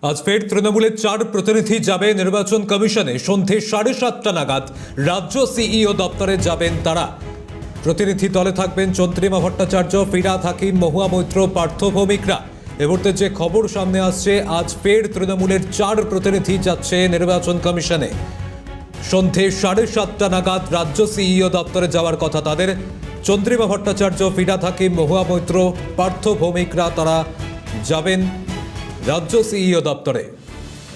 আজ ফের তৃণমূলের 4 প্রতিনিধি যাবে নির্বাচন কমিশনে। সন্ধে 7:30টা নাগাদ রাজ্য সিইও দপ্তরে যাবেন তারা। প্রতিনিধি দলে থাকবেন চন্দ্রিমা ভট্টাচার্য, ফিরহাদ হাকিম, মহুয়া মৈত্র, পার্থ ভৌমিকরা। এ মুহূর্তে যে খবর সামনে আসছে, আজ ফের তৃণমূলের 4 প্রতিনিধি যাচ্ছে নির্বাচন কমিশনে। সন্ধে 7:30টা নাগাদ রাজ্য সিইও দপ্তরে যাওয়ার কথা তাদের। চন্দ্রিমা ভট্টাচার্য, ফিরহাদ হাকিম, মহুয়া মৈত্র, পার্থ ভৌমিকরা তারা যাবেন রাজ্য সিইও দপ্তরে।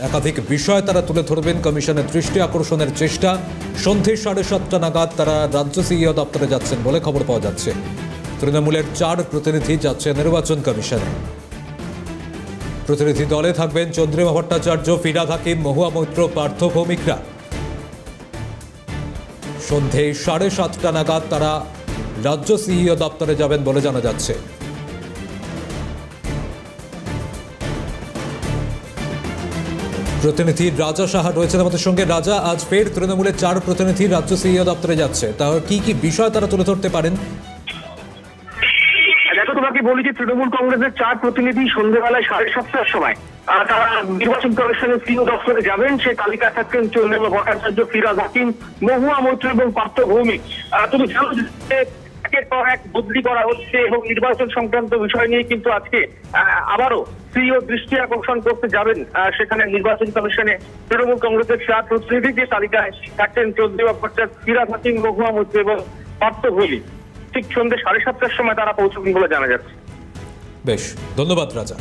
একাধিক বিষয় তারা তুলে ধরবেন, কমিশনের দৃষ্টি আকর্ষণের চেষ্টা। সন্ধে 7:30টা নাগাদ তারা রাজ্য সিইও দপ্তরে যাচ্ছেন বলে খবর পাওয়া যাচ্ছে। তৃণমূলের 4 প্রতিনিধি যাচ্ছে নির্বাচন কমিশনে। প্রতিনিধি দলে থাকবেন চন্দ্রিমা ভট্টাচার্য, ফিরহাদ হাকিম, মহুয়া মৈত্র, পার্থ ভৌমিকরা। সন্ধে 7:30টা নাগাদ তারা রাজ্য সিইও দপ্তরে যাবেন বলে জানা যাচ্ছে। প্রতিনিধি রাজা সাহা রয়েছেন আমাদের সঙ্গে। রাজা, আজ ফের তৃণমূলের 4 প্রতিনিধি রাজ্য সিইও দপ্তরে যাচ্ছে, তাহলে কি কি বিষয় তারা তুলে ধরতে পারেন? দেখো, তোমাকে বলি যে তৃণমূল কংগ্রেসের 4 প্রতিনিধি সন্ধ্যেবেলায় 7:30টার সময় তারা নির্বাচন কমিশনের সিইও দপ্তরে যাবেন। সেই তালিকায় থাকছেন চন্দ্রিমা ভট্টাচার্য, ফিরহাদ হাকিম, মহুয়া মৈত্র এবং পার্থ ভৌমিক। তুমি জানো যে একের পর এক বদলি করা হচ্ছে এবং নির্বাচন সংক্রান্ত বিষয় নিয়ে কিন্তু আজকে আবারও সিইও দৃষ্টি আকর্ষণ করতে যাবেন সেখানে নির্বাচন কমিশনে তৃণমূল কংগ্রেসের 4 প্রতিনিধি। যে তালিকায় থাকছেন চন্দ্রিমা ভট্টাচার্য, ফিরহাদ হাকিম, মহুয়া মৈত্র এবং পার্থ ভৌমিক। ঠিক সন্ধ্যে 7:30টার সময় তারা পৌঁছবেন বলে জানা যাচ্ছে। বেশ, ধন্যবাদ রাজা।